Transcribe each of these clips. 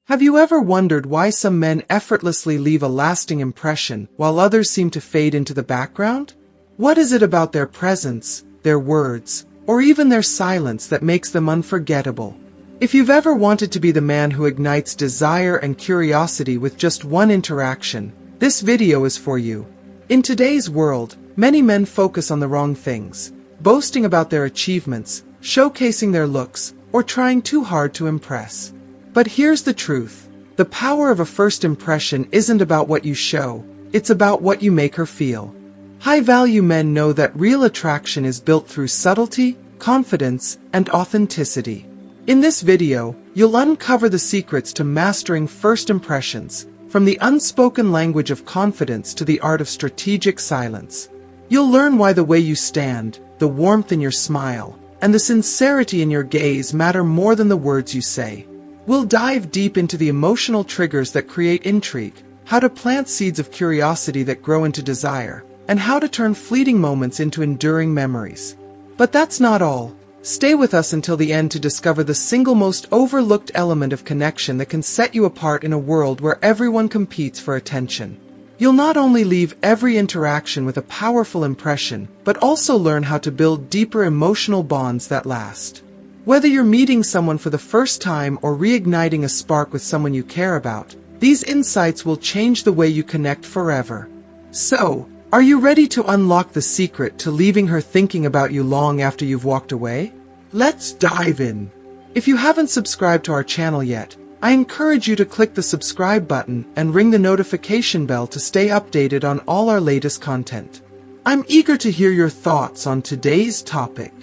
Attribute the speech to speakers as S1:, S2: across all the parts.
S1: Have you ever wondered why some men effortlessly leave a lasting impression while others seem to fade into the background? What is it about their presence, their words, or even their silence that makes them unforgettable? If you've ever wanted to be the man who ignites desire and curiosity with just one interaction, this video is for you. In today's world, many men focus on the wrong things, boasting about their achievements, showcasing their looks, or trying too hard to impress. But here's the truth. The power of a first impression isn't about what you show, it's about what you make her feel. High-value men know that real attraction is built through subtlety, confidence, and authenticity. In this video, you'll uncover the secrets to mastering first impressions, from the unspoken language of confidence to the art of strategic silence. You'll learn why the way you stand, the warmth in your smile, and the sincerity in your gaze matter more than the words you say. We'll dive deep into the emotional triggers that create intrigue, how to plant seeds of curiosity that grow into desire, and how to turn fleeting moments into enduring memories. But that's not all. Stay with us until the end to discover the single most overlooked element of connection that can set you apart in a world where everyone competes for attention. You'll not only leave every interaction with a powerful impression, but also learn how to build deeper emotional bonds that last. Whether you're meeting someone for the first time or reigniting a spark with someone you care about, these insights will change the way you connect forever. So, are you ready to unlock the secret to leaving her thinking about you long after you've walked away? Let's dive in. If you haven't subscribed to our channel yet, I encourage you to click the subscribe button and ring the notification bell to stay updated on all our latest content. I'm eager to hear your thoughts on today's topic.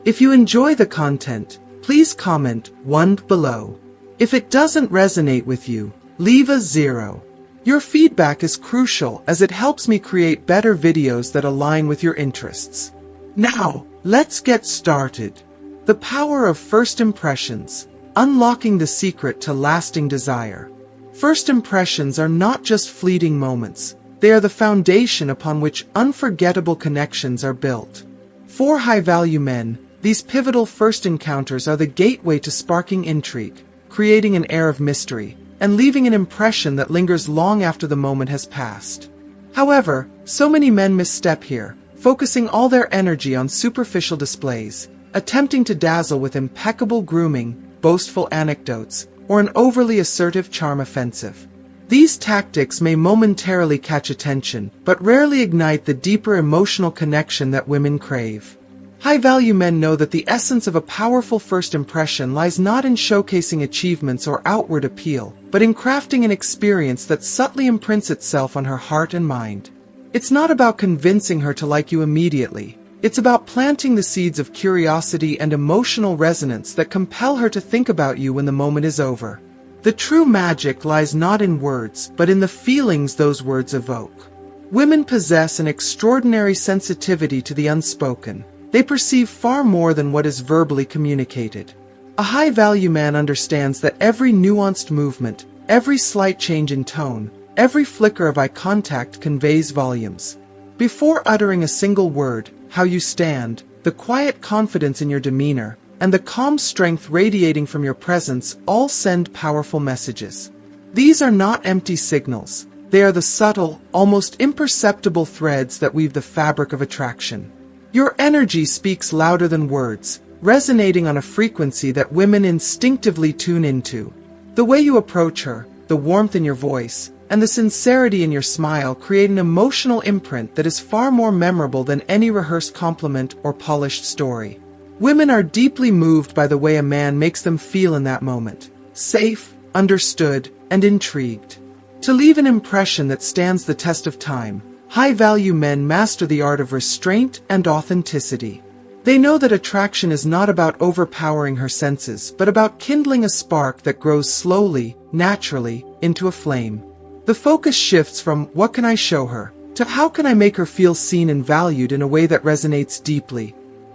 S1: If you enjoy the content, please comment 1 below. If it doesn't resonate with you, leave a 0. Your feedback is crucial as it helps me create better videos that align with your interests. Now, let's get started. The power of first impressions, unlocking the secret to lasting desire. First impressions are not just fleeting moments, they are the foundation upon which unforgettable connections are built. For high-value men, these pivotal first encounters are the gateway to sparking intrigue, creating an air of mystery, and leaving an impression that lingers long after the moment has passed. However, so many men misstep here, focusing all their energy on superficial displays, attempting to dazzle with impeccable grooming, boastful anecdotes, or an overly assertive charm offensive. These tactics may momentarily catch attention, but rarely ignite the deeper emotional connection that women crave. High-value men know that the essence of a powerful first impression lies not in showcasing achievements or outward appeal, but in crafting an experience that subtly imprints itself on her heart and mind. It's not about convincing her to like you immediately. It's about planting the seeds of curiosity and emotional resonance that compel her to think about you when the moment is over. The true magic lies not in words, but in the feelings those words evoke. Women possess an extraordinary sensitivity to the unspoken. They perceive far more than what is verbally communicated. A high-value man understands that every nuanced movement, every slight change in tone, every flicker of eye contact conveys volumes. Before uttering a single word, how you stand, the quiet confidence in your demeanor, and the calm strength radiating from your presence all send powerful messages. These are not empty signals. They are the subtle, almost imperceptible threads that weave the fabric of attraction. Your energy speaks louder than words, resonating on a frequency that women instinctively tune into. The way you approach her, the warmth in your voice, and the sincerity in your smile create an emotional imprint that is far more memorable than any rehearsed compliment or polished story. Women are deeply moved by the way a man makes them feel in that moment, safe, understood, and intrigued. To leave an impression that stands the test of time, high-value men master the art of restraint and authenticity. They know that attraction is not about overpowering her senses, but about kindling a spark that grows slowly, naturally, into a flame. The focus shifts from "what can I show her?" to "how can I make her feel seen and valued in a way that resonates deeply?"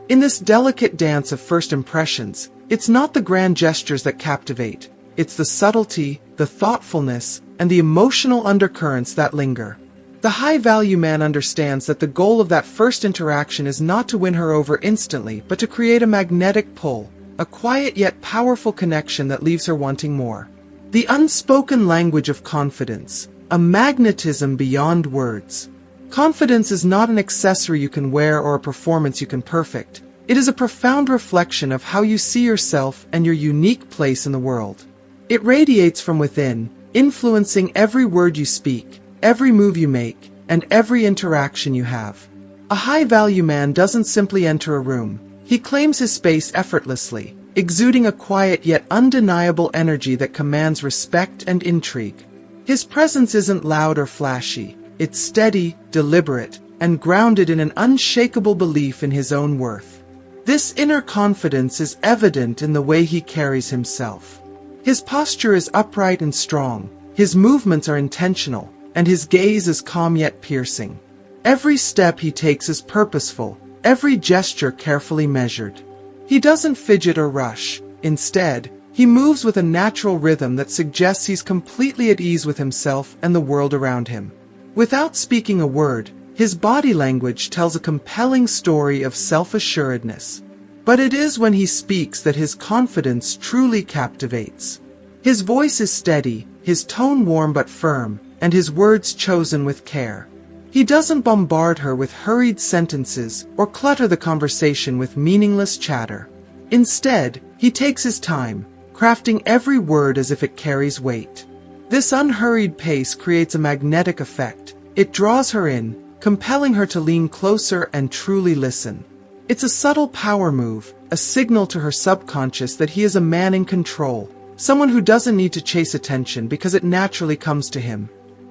S1: In this delicate dance of first impressions, it's not the grand gestures that captivate. It's the subtlety, the thoughtfulness, and the emotional undercurrents that linger. The high-value man understands that the goal of that first interaction is not to win her over instantly, but to create a magnetic pull, a quiet yet powerful connection that leaves her wanting more. The unspoken language of confidence, a magnetism beyond words. Confidence is not an accessory you can wear or a performance you can perfect. It is a profound reflection of how you see yourself and your unique place in the world. It radiates from within, influencing every word you speak, every move you make, and every interaction you have. A high-value man doesn't simply enter a room. He claims his space effortlessly, exuding a quiet yet undeniable energy that commands respect and intrigue. His presence isn't loud or flashy. It's steady, deliberate, and grounded in an unshakable belief in his own worth. This inner confidence is evident in the way he carries himself. His posture is upright and strong, his movements are intentional, and his gaze is calm yet piercing. Every step he takes is purposeful, every gesture carefully measured. He doesn't fidget or rush. Instead, he moves with a natural rhythm that suggests he's completely at ease with himself and the world around him. Without speaking a word, his body language tells a compelling story of self-assuredness. But it is when he speaks that his confidence truly captivates. His voice is steady, his tone warm but firm, and his words chosen with care. He doesn't bombard her with hurried sentences or clutter the conversation with meaningless chatter. Instead, he takes his time, crafting every word as if it carries weight. This unhurried pace creates a magnetic effect. It draws her in, compelling her to lean closer and truly listen. It's a subtle power move, a signal to her subconscious that he is a man in control, someone who doesn't need to chase attention because it naturally comes to him.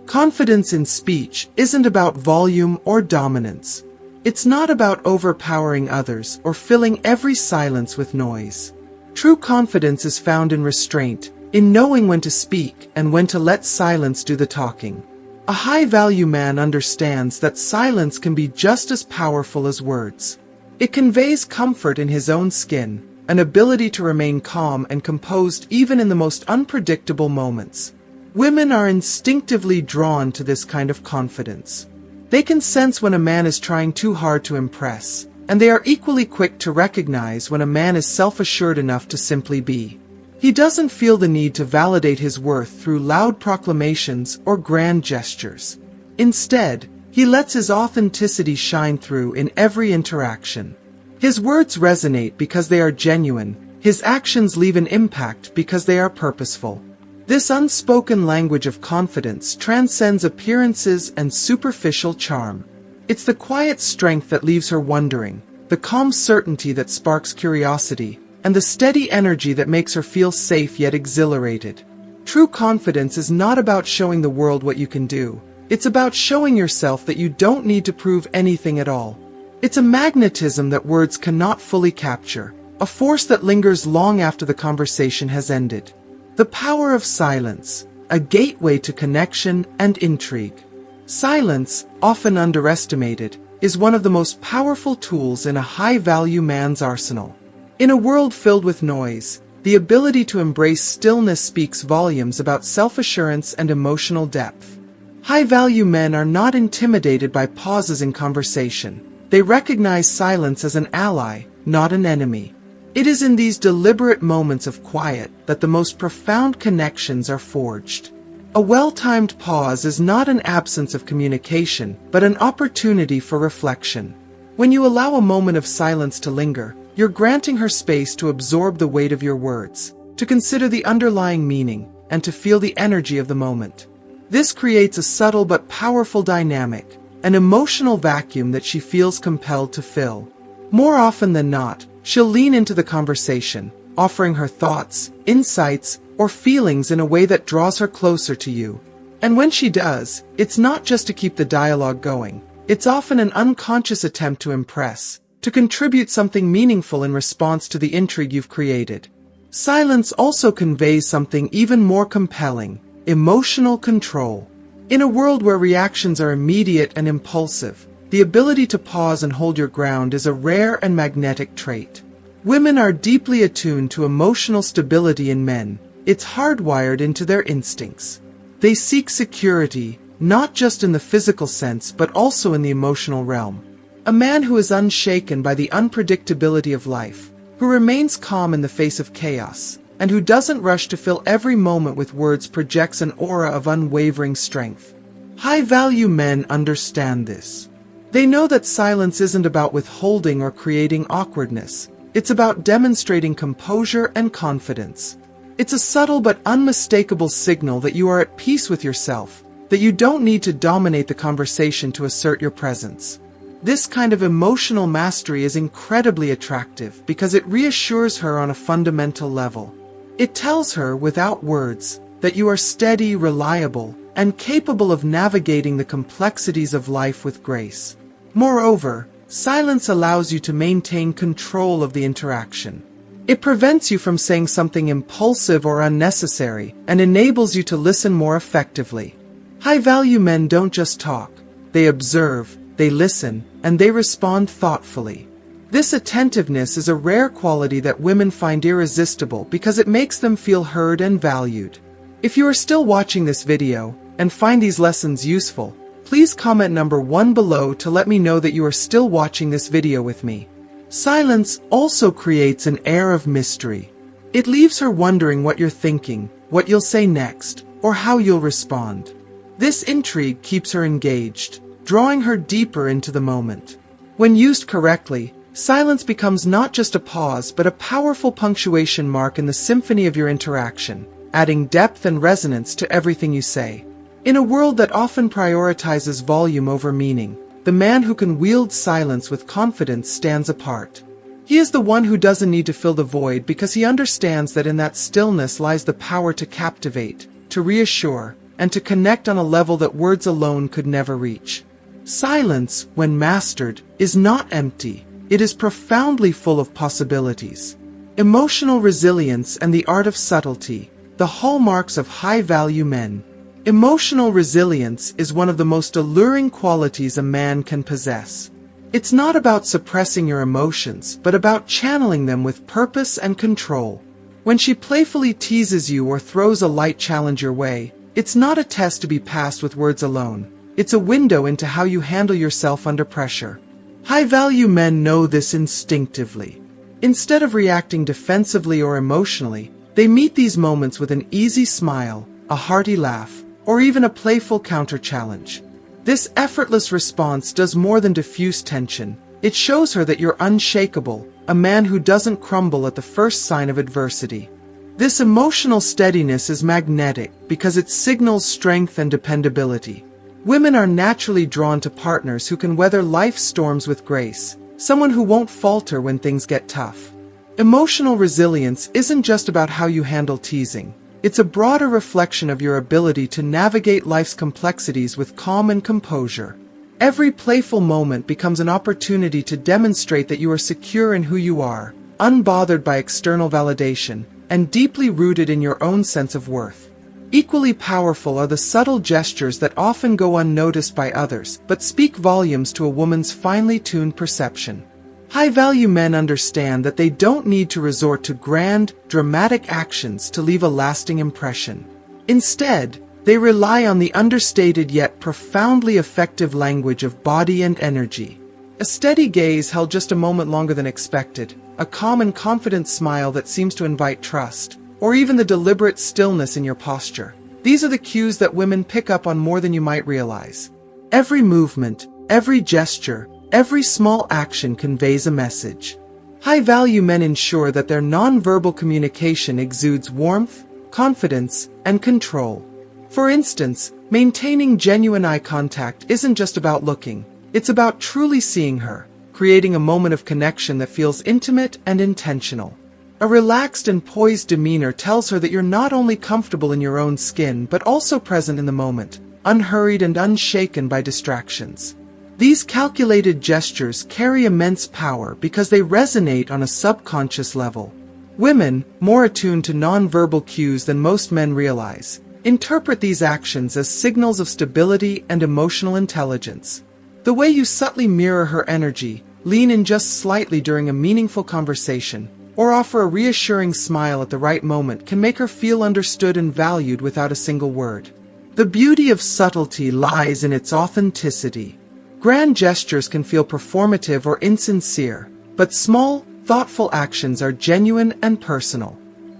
S1: Confidence in speech isn't about volume or dominance. It's not about overpowering others or filling every silence with noise. True confidence is found in restraint, in knowing when to speak and when to let silence do the talking. A high-value man understands that silence can be just as powerful as words. It conveys comfort in his own skin, an ability to remain calm and composed even in the most unpredictable moments. Women are instinctively drawn to this kind of confidence. They can sense when a man is trying too hard to impress, and they are equally quick to recognize when a man is self-assured enough to simply be. He doesn't feel the need to validate his worth through loud proclamations or grand gestures. Instead, he lets his authenticity shine through in every interaction. His words resonate because they are genuine. His actions leave an impact because they are purposeful. This unspoken language of confidence transcends appearances and superficial charm. It's the quiet strength that leaves her wondering, the calm certainty that sparks curiosity, and the steady energy that makes her feel safe yet exhilarated. True confidence is not about showing the world what you can do. It's about showing yourself that you don't need to prove anything at all. It's a magnetism that words cannot fully capture, a force that lingers long after the conversation has ended. The power of silence, a gateway to connection and intrigue. Silence, often underestimated, is one of the most powerful tools in a high-value man's arsenal. In a world filled with noise, the ability to embrace stillness speaks volumes about self-assurance and emotional depth. High-value men are not intimidated by pauses in conversation. They recognize silence as an ally, not an enemy. It is in these deliberate moments of quiet that the most profound connections are forged. A well-timed pause is not an absence of communication, but an opportunity for reflection. When you allow a moment of silence to linger, you're granting her space to absorb the weight of your words, to consider the underlying meaning, and to feel the energy of the moment. This creates a subtle but powerful dynamic, an emotional vacuum that she feels compelled to fill. More often than not, she'll lean into the conversation, offering her thoughts, insights, or feelings in a way that draws her closer to you. And when she does, it's not just to keep the dialogue going. It's often an unconscious attempt to impress, to contribute something meaningful in response to the intrigue you've created. Silence also conveys something even more compelling: emotional control. In a world where reactions are immediate and impulsive, the ability to pause and hold your ground is a rare and magnetic trait. Women are deeply attuned to emotional stability in men. It's hardwired into their instincts. They seek security, not just in the physical sense but also in the emotional realm. A man who is unshaken by the unpredictability of life, who remains calm in the face of chaos, and who doesn't rush to fill every moment with words projects an aura of unwavering strength. High-value men understand this. They know that silence isn't about withholding or creating awkwardness. It's about demonstrating composure and confidence. It's a subtle but unmistakable signal that you are at peace with yourself, that you don't need to dominate the conversation to assert your presence. This kind of emotional mastery is incredibly attractive because it reassures her on a fundamental level. It tells her, without words, that you are steady, reliable, and capable of navigating the complexities of life with grace. Moreover, silence allows you to maintain control of the interaction. It prevents you from saying something impulsive or unnecessary and enables you to listen more effectively. High-value men don't just talk. They observe, they listen, and they respond thoughtfully. This attentiveness is a rare quality that women find irresistible because it makes them feel heard and valued. If you are still watching this video and find these lessons useful, please comment number 1 below to let me know that you are still watching this video with me. Silence also creates an air of mystery. It leaves her wondering what you're thinking, what you'll say next, or how you'll respond. This intrigue keeps her engaged, drawing her deeper into the moment. When used correctly, silence becomes not just a pause but a powerful punctuation mark in the symphony of your interaction, adding depth and resonance to everything you say. In a world that often prioritizes volume over meaning, the man who can wield silence with confidence stands apart. He is the one who doesn't need to fill the void because he understands that in that stillness lies the power to captivate, to reassure, and to connect on a level that words alone could never reach. Silence, when mastered, is not empty. It is profoundly full of possibilities. Emotional resilience and the art of subtlety, the hallmarks of high-value men. Emotional resilience is one of the most alluring qualities a man can possess. It's not about suppressing your emotions, but about channeling them with purpose and control. When she playfully teases you or throws a light challenge your way, it's not a test to be passed with words alone. It's a window into how you handle yourself under pressure. High-value men know this instinctively. Instead of reacting defensively or emotionally, they meet these moments with an easy smile, a hearty laugh, or even a playful counter-challenge. This effortless response does more than diffuse tension. It shows her that you're unshakable, a man who doesn't crumble at the first sign of adversity. This emotional steadiness is magnetic because it signals strength and dependability. Women are naturally drawn to partners who can weather life's storms with grace, someone who won't falter when things get tough. Emotional resilience isn't just about how you handle teasing. It's a broader reflection of your ability to navigate life's complexities with calm and composure. Every playful moment becomes an opportunity to demonstrate that you are secure in who you are, unbothered by external validation, and deeply rooted in your own sense of worth. Equally powerful are the subtle gestures that often go unnoticed by others, but speak volumes to a woman's finely tuned perception. High-value men understand that they don't need to resort to grand, dramatic actions to leave a lasting impression. Instead, they rely on the understated yet profoundly effective language of body and energy. A steady gaze held just a moment longer than expected, a calm and confident smile that seems to invite trust, or even the deliberate stillness in your posture. These are the cues that women pick up on more than you might realize. Every movement, every gesture, every small action conveys a message. High-value men ensure that their nonverbal communication exudes warmth, confidence, and control. For instance, maintaining genuine eye contact isn't just about looking. It's about truly seeing her, creating a moment of connection that feels intimate and intentional. A relaxed and poised demeanor tells her that you're not only comfortable in your own skin but also present in the moment, unhurried and unshaken by distractions. These calculated gestures carry immense power because they resonate on a subconscious level. Women, more attuned to nonverbal cues than most men realize, interpret these actions as signals of stability and emotional intelligence. The way you subtly mirror her energy, lean in just slightly during a meaningful conversation, or offer a reassuring smile at the right moment can make her feel understood and valued without a single word. The beauty of subtlety lies in its authenticity. Grand gestures can feel performative or insincere, but small, thoughtful actions are genuine and personal.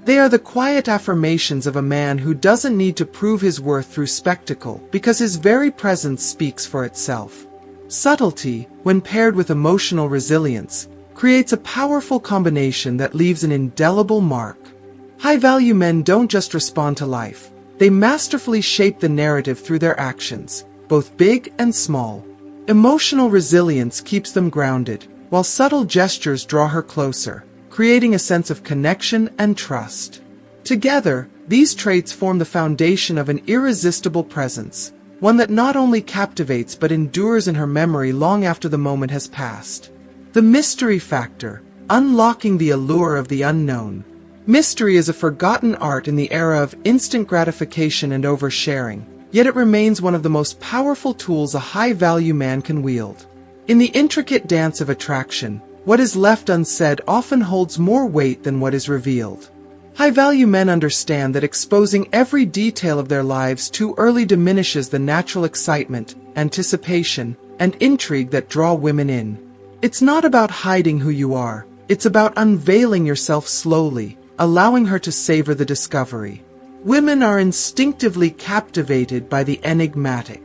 S1: They are the quiet affirmations of a man who doesn't need to prove his worth through spectacle because his very presence speaks for itself. Subtlety, when paired with emotional resilience, creates a powerful combination that leaves an indelible mark. High-value men don't just respond to life. They masterfully shape the narrative through their actions, both big and small. Emotional resilience keeps them grounded, while subtle gestures draw her closer, creating a sense of connection and trust. Together, these traits form the foundation of an irresistible presence, one that not only captivates but endures in her memory long after the moment has passed. The mystery factor, unlocking the allure of the unknown. Mystery is a forgotten art in the era of instant gratification and oversharing, yet it remains one of the most powerful tools a high-value man can wield. In the intricate dance of attraction, what is left unsaid often holds more weight than what is revealed. High-value men understand that exposing every detail of their lives too early diminishes the natural excitement, anticipation, and intrigue that draw women in. It's not about hiding who you are, it's about unveiling yourself slowly, allowing her to savor the discovery. Women are instinctively captivated by the enigmatic.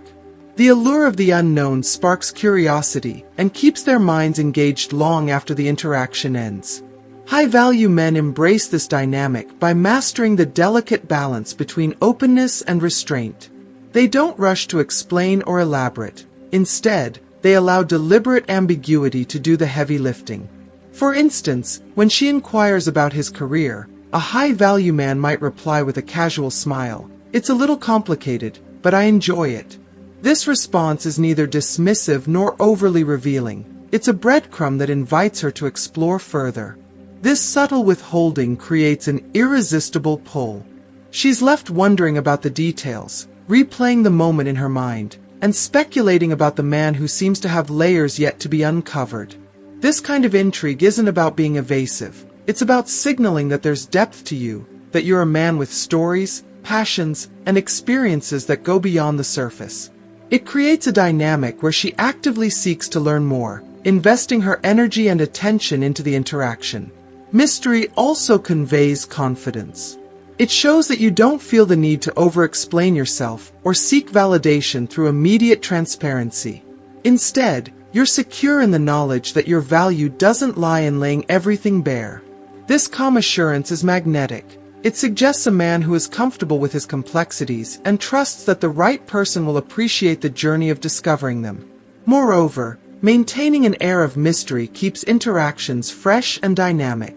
S1: The allure of the unknown sparks curiosity and keeps their minds engaged long after the interaction ends. High-value men embrace this dynamic by mastering the delicate balance between openness and restraint. They don't rush to explain or elaborate. Instead, they allow deliberate ambiguity to do the heavy lifting. For instance, when she inquires about his career, a high-value man might reply with a casual smile, "It's a little complicated, but I enjoy it." This response is neither dismissive nor overly revealing. It's a breadcrumb that invites her to explore further. This subtle withholding creates an irresistible pull. She's left wondering about the details, replaying the moment in her mind, and speculating about the man who seems to have layers yet to be uncovered. This kind of intrigue isn't about being evasive. It's about signaling that there's depth to you, that you're a man with stories, passions, and experiences that go beyond the surface. It creates a dynamic where she actively seeks to learn more, investing her energy and attention into the interaction. Mystery also conveys confidence. It shows that you don't feel the need to over-explain yourself or seek validation through immediate transparency. Instead, you're secure in the knowledge that your value doesn't lie in laying everything bare. This calm assurance is magnetic. It suggests a man who is comfortable with his complexities and trusts that the right person will appreciate the journey of discovering them. Moreover, maintaining an air of mystery keeps interactions fresh and dynamic.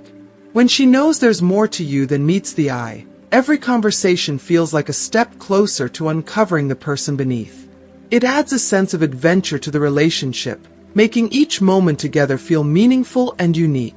S1: When she knows there's more to you than meets the eye, every conversation feels like a step closer to uncovering the person beneath. It adds a sense of adventure to the relationship, making each moment together feel meaningful and unique.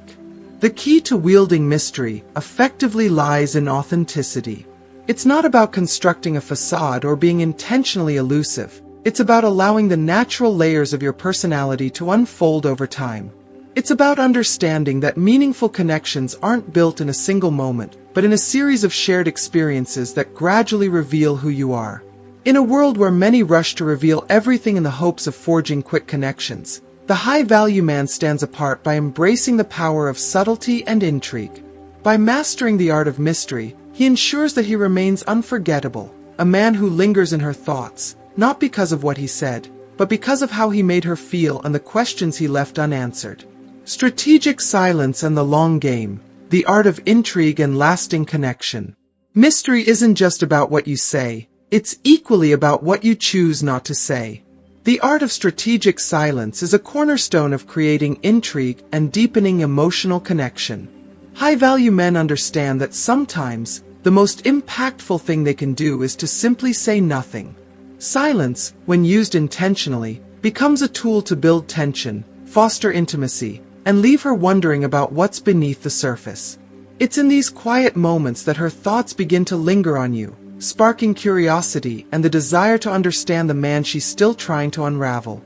S1: The key to wielding mystery effectively lies in authenticity. It's not about constructing a facade or being intentionally elusive. It's about allowing the natural layers of your personality to unfold over time. It's about understanding that meaningful connections aren't built in a single moment, but in a series of shared experiences that gradually reveal who you are. In a world where many rush to reveal everything in the hopes of forging quick connections, the high-value man stands apart by embracing the power of subtlety and intrigue. By mastering the art of mystery, he ensures that he remains unforgettable, a man who lingers in her thoughts, not because of what he said, but because of how he made her feel and the questions he left unanswered. Strategic silence and the long game, the art of intrigue and lasting connection. Mystery isn't just about what you say, it's equally about what you choose not to say. The art of strategic silence is a cornerstone of creating intrigue and deepening emotional connection. High-value men understand that sometimes, the most impactful thing they can do is to simply say nothing. Silence, when used intentionally, becomes a tool to build tension, foster intimacy, and leave her wondering about what's beneath the surface. It's in these quiet moments that her thoughts begin to linger on you, sparking curiosity and the desire to understand the man she's still trying to unravel.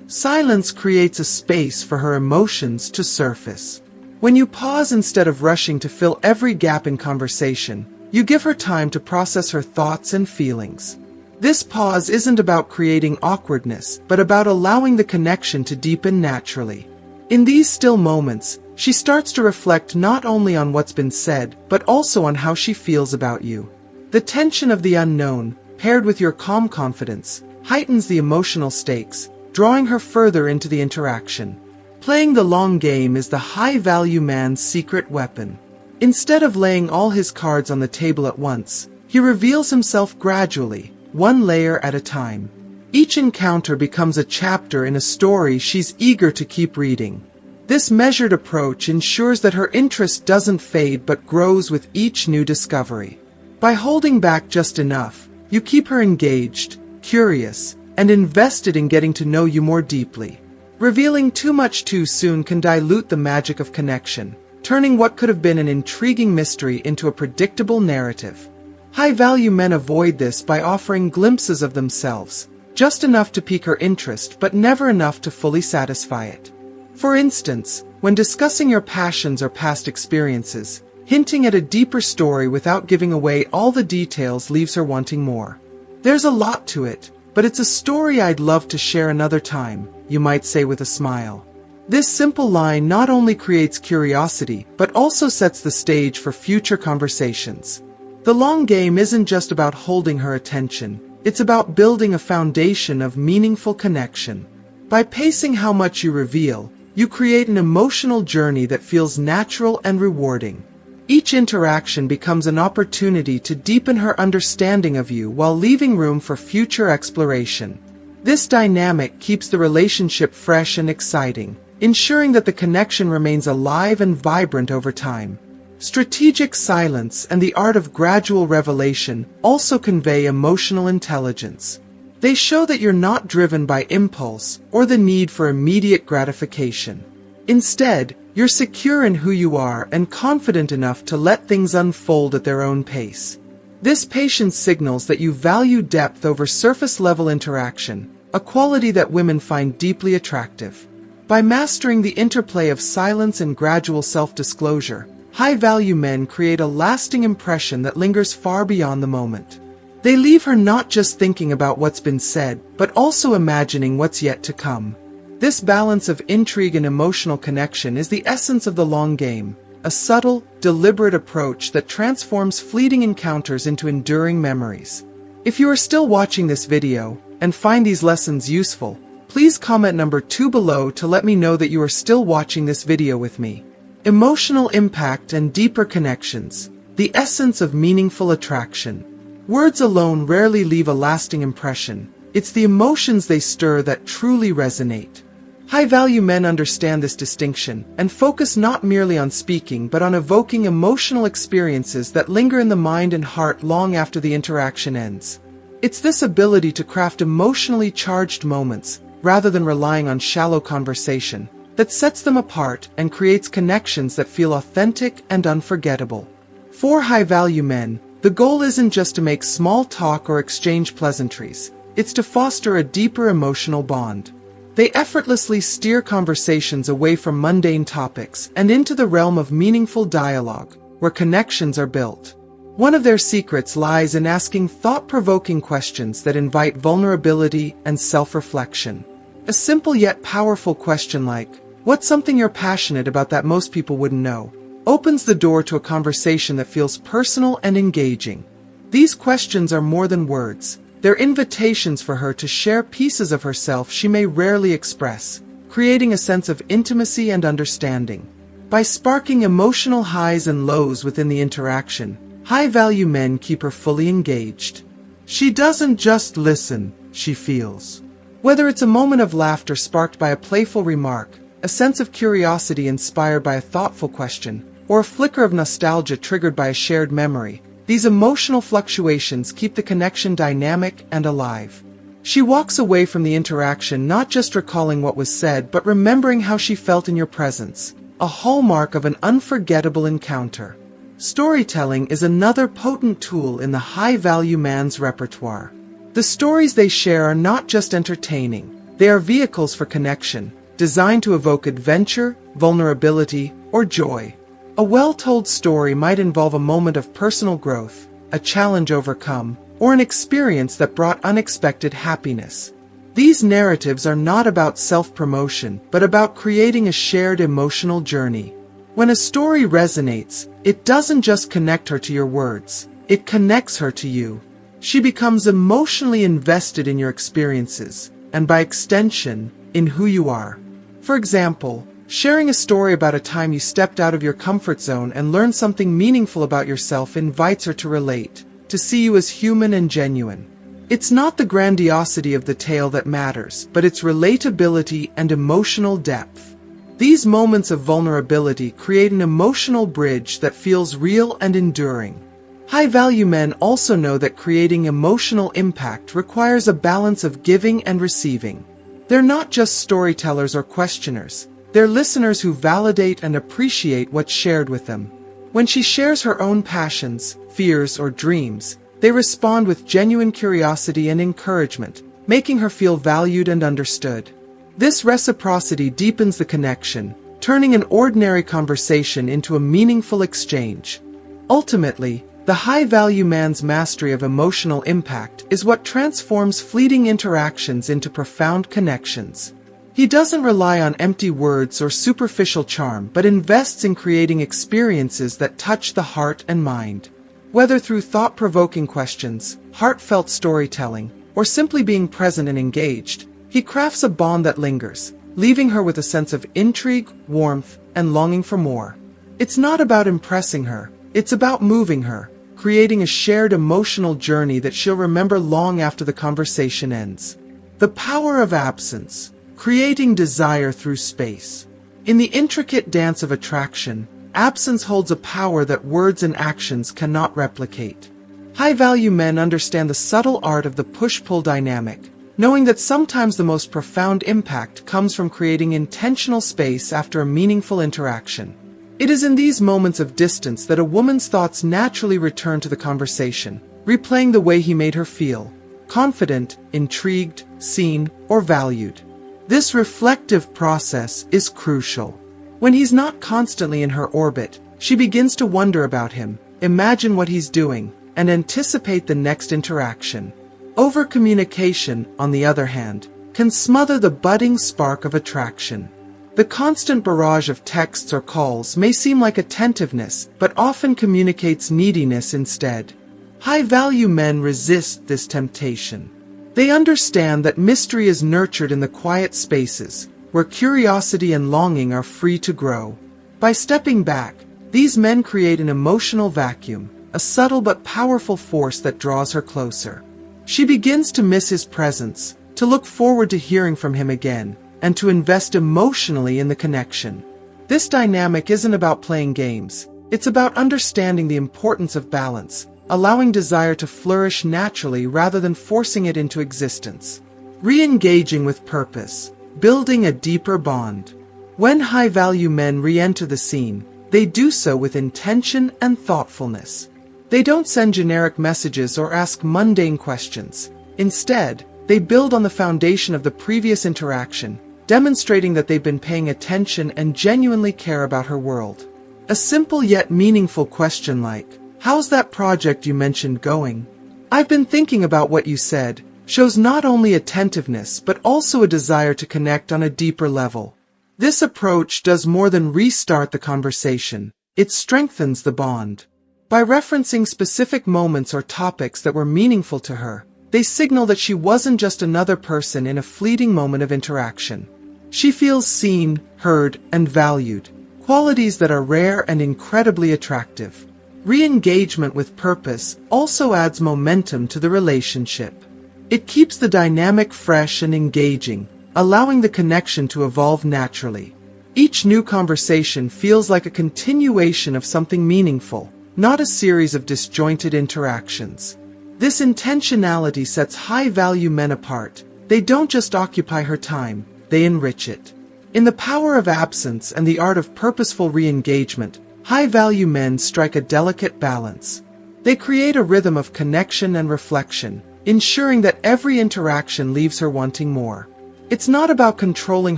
S1: Silence creates a space for her emotions to surface. When you pause instead of rushing to fill every gap in conversation, you give her time to process her thoughts and feelings. This pause isn't about creating awkwardness, but about allowing the connection to deepen naturally. In these still moments, She starts to reflect not only on what's been said, but also on how she feels about you. The tension of the unknown, paired with your calm confidence, heightens the emotional stakes, drawing her further into the interaction. Playing the long game is the high-value man's secret weapon. Instead of laying all his cards on the table at once, he reveals himself gradually, one layer at a time. Each encounter becomes a chapter in a story she's eager to keep reading. This measured approach ensures that her interest doesn't fade but grows with each new discovery. By holding back just enough, you keep her engaged, curious, and invested in getting to know you more deeply. Revealing too much too soon can dilute the magic of connection, turning what could have been an intriguing mystery into a predictable narrative. High-value men avoid this by offering glimpses of themselves, just enough to pique her interest but never enough to fully satisfy it. For instance, when discussing your passions or past experiences, hinting at a deeper story without giving away all the details leaves her wanting more. There's a lot to it, but it's a story I'd love to share another time, you might say with a smile. This simple line not only creates curiosity, but also sets the stage for future conversations. The long game isn't just about holding her attention, it's about building a foundation of meaningful connection. By pacing how much you reveal, you create an emotional journey that feels natural and rewarding. Each interaction becomes an opportunity to deepen her understanding of you while leaving room for future exploration. This dynamic keeps the relationship fresh and exciting, ensuring that the connection remains alive and vibrant over time. Strategic silence and the art of gradual revelation also convey emotional intelligence. They show that you're not driven by impulse or the need for immediate gratification. Instead, you're secure in who you are and confident enough to let things unfold at their own pace. This patience signals that you value depth over surface-level interaction, a quality that women find deeply attractive. By mastering the interplay of silence and gradual self-disclosure, high-value men create a lasting impression that lingers far beyond the moment. They leave her not just thinking about what's been said, but also imagining what's yet to come. This balance of intrigue and emotional connection is the essence of the long game, a subtle, deliberate approach that transforms fleeting encounters into enduring memories. If you are still watching this video and find these lessons useful, please comment number 2 below to let me know that you are still watching this video with me. Emotional impact and deeper connections, the essence of meaningful attraction. Words alone rarely leave a lasting impression. It's the emotions they stir that truly resonate. High-value men understand this distinction and focus not merely on speaking but on evoking emotional experiences that linger in the mind and heart long after the interaction ends. It's this ability to craft emotionally charged moments, rather than relying on shallow conversation, that sets them apart and creates connections that feel authentic and unforgettable. For high-value men, the goal isn't just to make small talk or exchange pleasantries, it's to foster a deeper emotional bond. They effortlessly steer conversations away from mundane topics and into the realm of meaningful dialogue, where connections are built. One of their secrets lies in asking thought-provoking questions that invite vulnerability and self-reflection. A simple yet powerful question like, "What's something you're passionate about that most people wouldn't know?" opens the door to a conversation that feels personal and engaging. These questions are more than words. They're invitations for her to share pieces of herself she may rarely express, creating a sense of intimacy and understanding. By sparking emotional highs and lows within the interaction, high-value men keep her fully engaged. She doesn't just listen, she feels. Whether it's a moment of laughter sparked by a playful remark, a sense of curiosity inspired by a thoughtful question, or a flicker of nostalgia triggered by a shared memory, these emotional fluctuations keep the connection dynamic and alive. She walks away from the interaction not just recalling what was said but remembering how she felt in your presence, a hallmark of an unforgettable encounter. Storytelling is another potent tool in the high-value man's repertoire. The stories they share are not just entertaining, they are vehicles for connection, designed to evoke adventure, vulnerability, or joy. A well-told story might involve a moment of personal growth, a challenge overcome, or an experience that brought unexpected happiness. These narratives are not about self-promotion, but about creating a shared emotional journey. When a story resonates, it doesn't just connect her to your words, it connects her to you. She becomes emotionally invested in your experiences, and by extension, in who you are. For example, sharing a story about a time you stepped out of your comfort zone and learned something meaningful about yourself invites her to relate, to see you as human and genuine. It's not the grandiosity of the tale that matters, but its relatability and emotional depth. These moments of vulnerability create an emotional bridge that feels real and enduring. High-value men also know that creating emotional impact requires a balance of giving and receiving. They're not just storytellers or questioners, they're listeners who validate and appreciate what's shared with them. When she shares her own passions, fears, or dreams, they respond with genuine curiosity and encouragement, making her feel valued and understood. This reciprocity deepens the connection, turning an ordinary conversation into a meaningful exchange. Ultimately, the high-value man's mastery of emotional impact is what transforms fleeting interactions into profound connections. He doesn't rely on empty words or superficial charm, but invests in creating experiences that touch the heart and mind. Whether through thought-provoking questions, heartfelt storytelling, or simply being present and engaged, he crafts a bond that lingers, leaving her with a sense of intrigue, warmth, and longing for more. It's not about impressing her, it's about moving her, creating a shared emotional journey that she'll remember long after the conversation ends. The power of absence, creating desire through space. In the intricate dance of attraction, absence holds a power that words and actions cannot replicate. High-value men understand the subtle art of the push-pull dynamic, knowing that sometimes the most profound impact comes from creating intentional space after a meaningful interaction. It is in these moments of distance that a woman's thoughts naturally return to the conversation, replaying the way he made her feel, confident, intrigued, seen, or valued. This reflective process is crucial. When he's not constantly in her orbit, she begins to wonder about him, imagine what he's doing, and anticipate the next interaction. Over-communication, on the other hand, can smother the budding spark of attraction. The constant barrage of texts or calls may seem like attentiveness, but often communicates neediness instead. High-value men resist this temptation. They understand that mystery is nurtured in the quiet spaces, where curiosity and longing are free to grow. By stepping back, these men create an emotional vacuum, a subtle but powerful force that draws her closer. She begins to miss his presence, to look forward to hearing from him again, and to invest emotionally in the connection. This dynamic isn't about playing games, it's about understanding the importance of balance, allowing desire to flourish naturally rather than forcing it into existence. Re-engaging with purpose, building a deeper bond. When high-value men re-enter the scene, they do so with intention and thoughtfulness. They don't send generic messages or ask mundane questions. Instead, they build on the foundation of the previous interaction, demonstrating that they've been paying attention and genuinely care about her world. A simple yet meaningful question like, "How's that project you mentioned going? I've been thinking about what you said," shows not only attentiveness but also a desire to connect on a deeper level. This approach does more than restart the conversation, it strengthens the bond. By referencing specific moments or topics that were meaningful to her, they signal that she wasn't just another person in a fleeting moment of interaction. She feels seen, heard, and valued, qualities that are rare and incredibly attractive. Re-engagement with purpose also adds momentum to the relationship. It keeps the dynamic fresh and engaging, allowing the connection to evolve naturally. Each new conversation feels like a continuation of something meaningful, not a series of disjointed interactions. This intentionality sets high-value men apart. They don't just occupy her time, they enrich it. In the power of absence and the art of purposeful re-engagement, high-value men strike a delicate balance. They create a rhythm of connection and reflection, ensuring that every interaction leaves her wanting more. It's not about controlling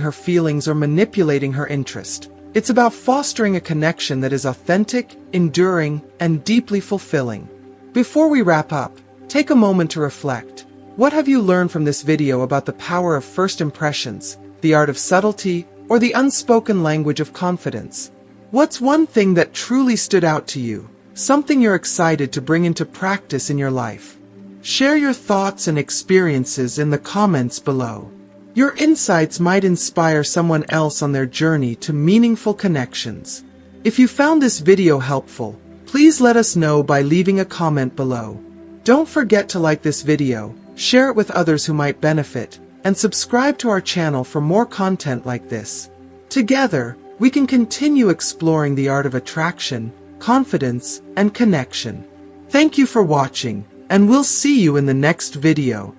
S1: her feelings or manipulating her interest. It's about fostering a connection that is authentic, enduring, and deeply fulfilling. Before we wrap up, take a moment to reflect. What have you learned from this video about the power of first impressions, the art of subtlety, or the unspoken language of confidence? What's one thing that truly stood out to you? Something you're excited to bring into practice in your life? Share your thoughts and experiences in the comments below. Your insights might inspire someone else on their journey to meaningful connections. If you found this video helpful, please let us know by leaving a comment below. Don't forget to like this video, share it with others who might benefit, and subscribe to our channel for more content like this. Together, we can continue exploring the art of attraction, confidence, and connection. Thank you for watching, and we'll see you in the next video.